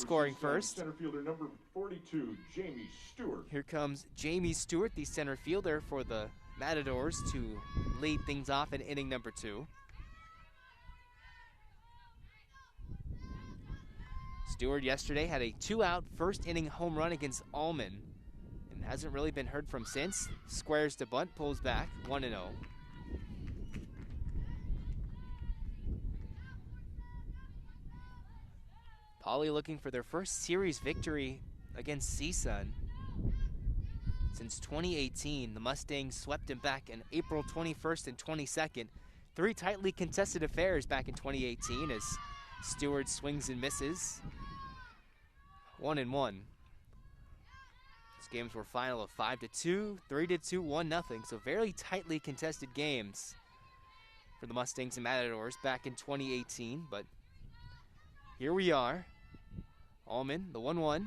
scoring first. Center fielder number 42, Jamie Stewart. Here comes Jamie Stewart, the center fielder for the Matadors, to lead things off in inning number 2. Stewart yesterday had a 2-out first inning home run against Allman and hasn't really been heard from since. Squares to bunt, pulls back, 1-0. Poly looking for their first series victory against CSUN. Since 2018, the Mustangs swept them back on April 21st and 22nd. 3 tightly contested affairs back in 2018 as Stewart swings and misses. 1-1. These games were final of 5-2, 3-2, 1-0. So very tightly contested games for the Mustangs and Matadors back in 2018. But here we are. Allman, the 1-1,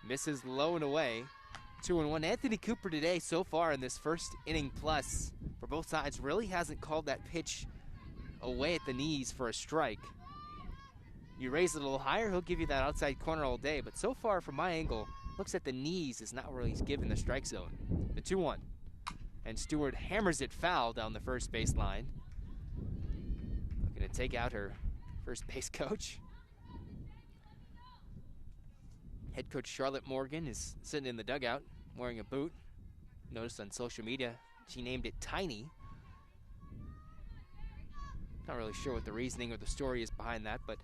misses low and away. 2-1. Anthony Cooper today so far in this first inning plus for both sides really hasn't called that pitch away at the knees for a strike. You raise it a little higher, he'll give you that outside corner all day, but so far from my angle, looks at the knees is not where he's given the strike zone. The 2-1. And Stewart hammers it foul down the first base line. Looking to take out her first base coach. Head coach Charlotte Morgan is sitting in the dugout wearing a boot. Noticed on social media she named it Tiny. Not really sure what the reasoning or the story is behind that, but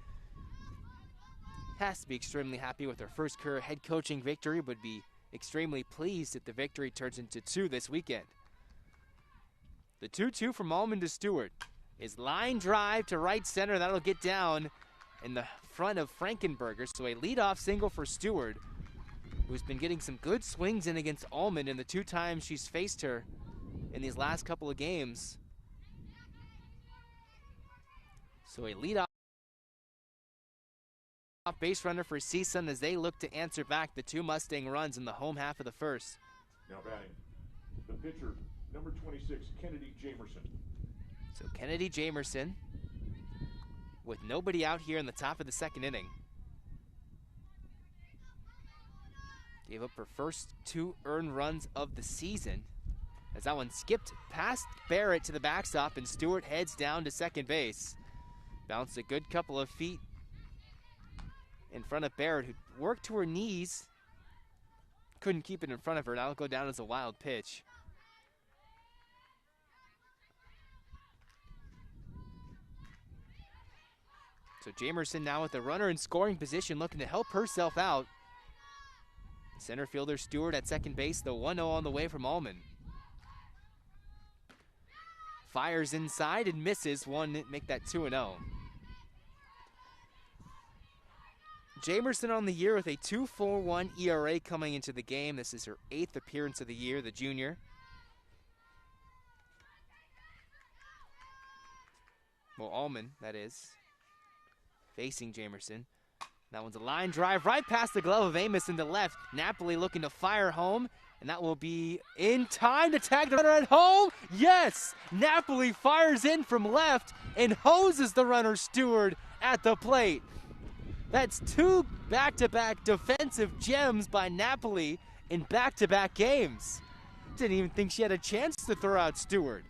has to be extremely happy with her first career head coaching victory, would be extremely pleased if the victory turns into 2 this weekend. The 2-2 from Allman to Stewart is line drive to right center. That'll get down in the front of Frankenberger. So a leadoff single for Stewart, who's been getting some good swings in against Allman in the 2 times she's faced her in these last couple of games. So a leadoff base runner for CSUN as they look to answer back the 2 Mustang runs in the home half of the first. Now batting, the pitcher, number 26, Kennedy Jamerson. So Kennedy Jamerson with nobody out here in the top of the second inning. Gave up her first 2 earned runs of the season as that one skipped past Barrett to the backstop and Stewart heads down to second base. Bounced a good couple of feet in front of Barrett, who worked to her knees. Couldn't keep it in front of her. That'll go down as a wild pitch. So Jamerson now with a runner in scoring position, looking to help herself out. Center fielder Stewart at second base, the 1-0 on the way from Allman. Fires inside and misses, one make that 2-0. Jamerson on the year with a 2.41 ERA coming into the game. This is her 8th appearance of the year, the junior. Well, Allman, that is, facing Jamerson. That one's a line drive right past the glove of Amos into left. Napoli looking to fire home, and that will be in time to tag the runner at home. Yes! Napoli fires in from left and hoses the runner Stewart at the plate. That's 2 back-to-back defensive gems by Napoli in back-to-back games. Didn't even think she had a chance to throw out Stewart.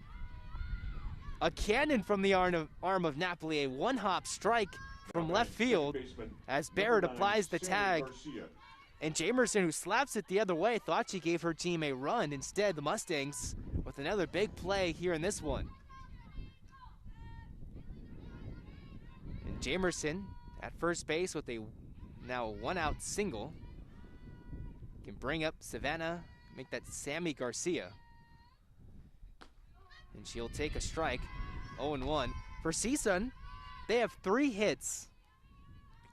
A cannon from the arm of Napoli, a 1-hop strike from left field as Barrett applies the tag. And Jamerson, who slaps it the other way, thought she gave her team a run. Instead, the Mustangs with another big play here in this one. And Jamerson at first base with a now 1-out single. Can bring up Savannah, make that Sammy Garcia. And she'll take a strike, 0-1. For CSUN, they have 3 hits,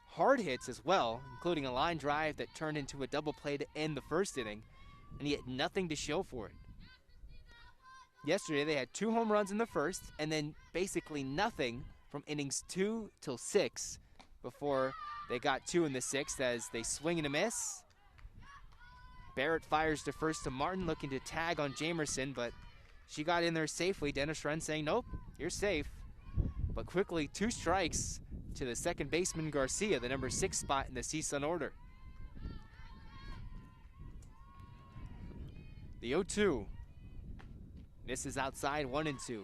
hard hits as well, including a line drive that turned into a double play to end the first inning, and yet nothing to show for it. Yesterday, they had 2 home runs in the first, and then basically nothing from innings 2 till 6 before they got 2 in the 6th as they swing and a miss. Barrett fires to first to Martin, looking to tag on Jamerson, but she got in there safely. Dennis Wren saying, nope, you're safe. But quickly, 2 strikes to the second baseman Garcia, the number 6 spot in the CSUN order. The 0-2. Misses outside, 1-2.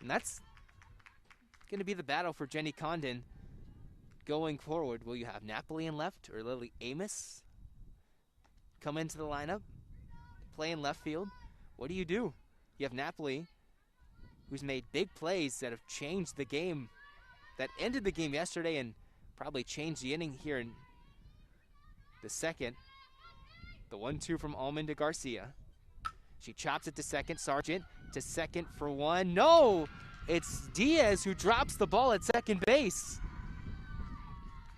And that's going to be the battle for Jenny Condon going forward. Will you have Napoli in left or Lily Amos come into the lineup, play in left field? What do? You have Napoli, who's made big plays that have changed the game, that ended the game yesterday and probably changed the inning here in the second. The 1-2 from Allman to Garcia. She chops it to second. Sargent to second for 1. No! It's Diaz who drops the ball at second base.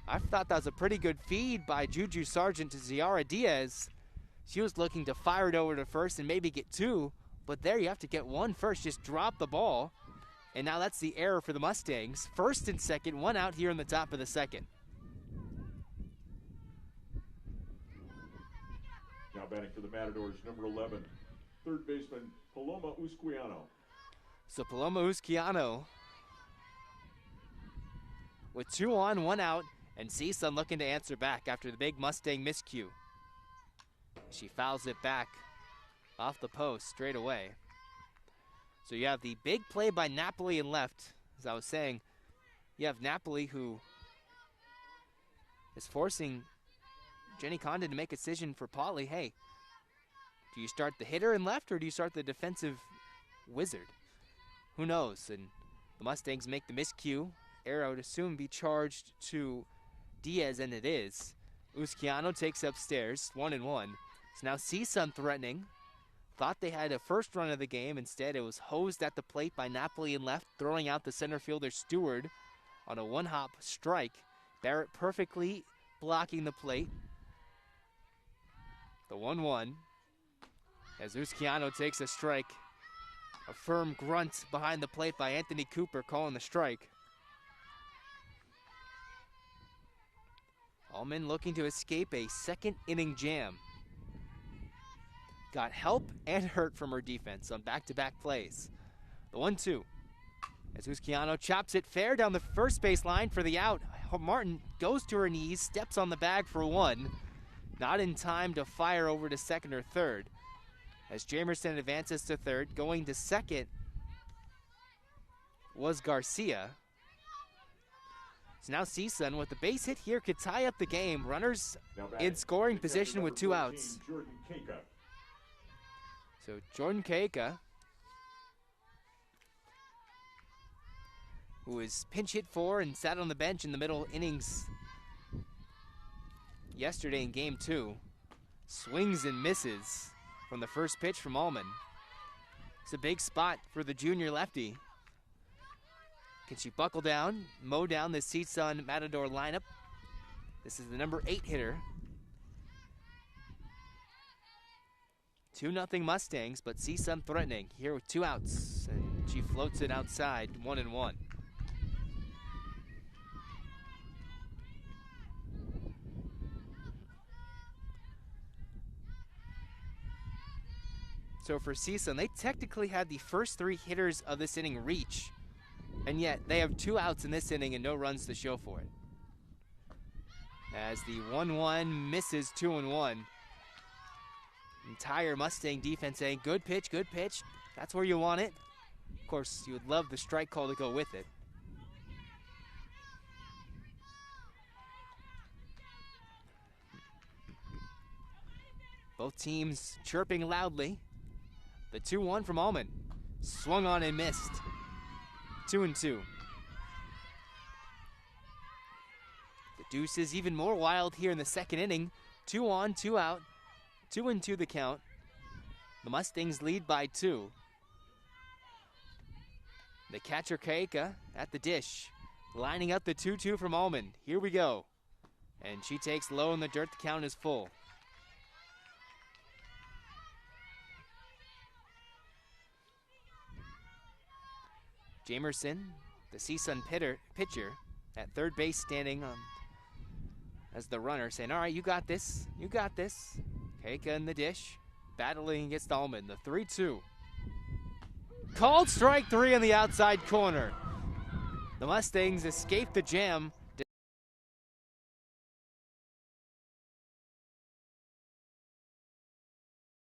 I thought that was a pretty good feed by Juju Sargent to Ziara Diaz. She was looking to fire it over to first and maybe get 2, but there you have to get 1 first. Just drop the ball. And now that's the error for the Mustangs. First and second, 1 out here in the top of the second. Now batting for the Matadors, number 11, third baseman Paloma Usquiano. So Paloma Usquiano with 2 on, 1 out, and CSUN looking to answer back after the big Mustang miscue. She fouls it back off the post straight away. So you have the big play by Napoli in left. As I was saying, you have Napoli who is forcing Jenny Condon to make a decision for Polly. Hey, do you start the hitter in left or do you start the defensive wizard? Who knows? And the Mustangs make the miscue. Arrow would assume be charged to Diaz, and it is. Usquiano takes upstairs, 1-1. So now CSUN threatening. Thought they had a first run of the game. Instead, it was hosed at the plate by Napoli in left, throwing out the center fielder Stewart on a 1-hop strike. Barrett perfectly blocking the plate. The 1-1 as Usquiano takes a strike. A firm grunt behind the plate by Anthony Cooper calling the strike. Allman looking to escape a second inning jam. Got help and hurt from her defense on back-to-back plays. The 1-2 as Usquiano chops it fair down the first base line for the out. Martin goes to her knees, steps on the bag for 1. Not in time to fire over to second or third. As Jamerson advances to third, going to second was Garcia. So now CSUN with the base hit here could tie up the game. Runners in scoring position with 2 outs. So Jordan Keika, who was pinch hit for and sat on the bench in the middle innings yesterday in game 2, swings and misses from the first pitch from Allman. It's a big spot for the junior lefty. Can she buckle down, mow down this CSUN Matador lineup? This is the number 8 hitter. 2-0 Mustangs, but CSUN threatening here with 2 outs, and she floats it outside, 1-1. So for CSUN, they technically had the first 3 hitters of this inning reach, and yet they have 2 outs in this inning and no runs to show for it. As the 1-1 misses, 2-1. Entire Mustang defense saying, good pitch, good pitch. That's where you want it. Of course, you would love the strike call to go with it. Both teams chirping loudly. The 2-1 from Allman. Swung on and missed. 2-2. The deuce is even more wild here in the second inning. 2 on, 2 out. 2-2 the count. The Mustangs lead by 2. The catcher Keika at the dish. Lining up the 2-2 from Allman. Here we go. And she takes low in the dirt. The count is full. Jamerson, the CSUN pitcher, at third base standing as the runner, saying, all right, you got this. You got this. Keika in the dish, battling against Allman. The 3-2. Called strike 3 on the outside corner. The Mustangs escape the jam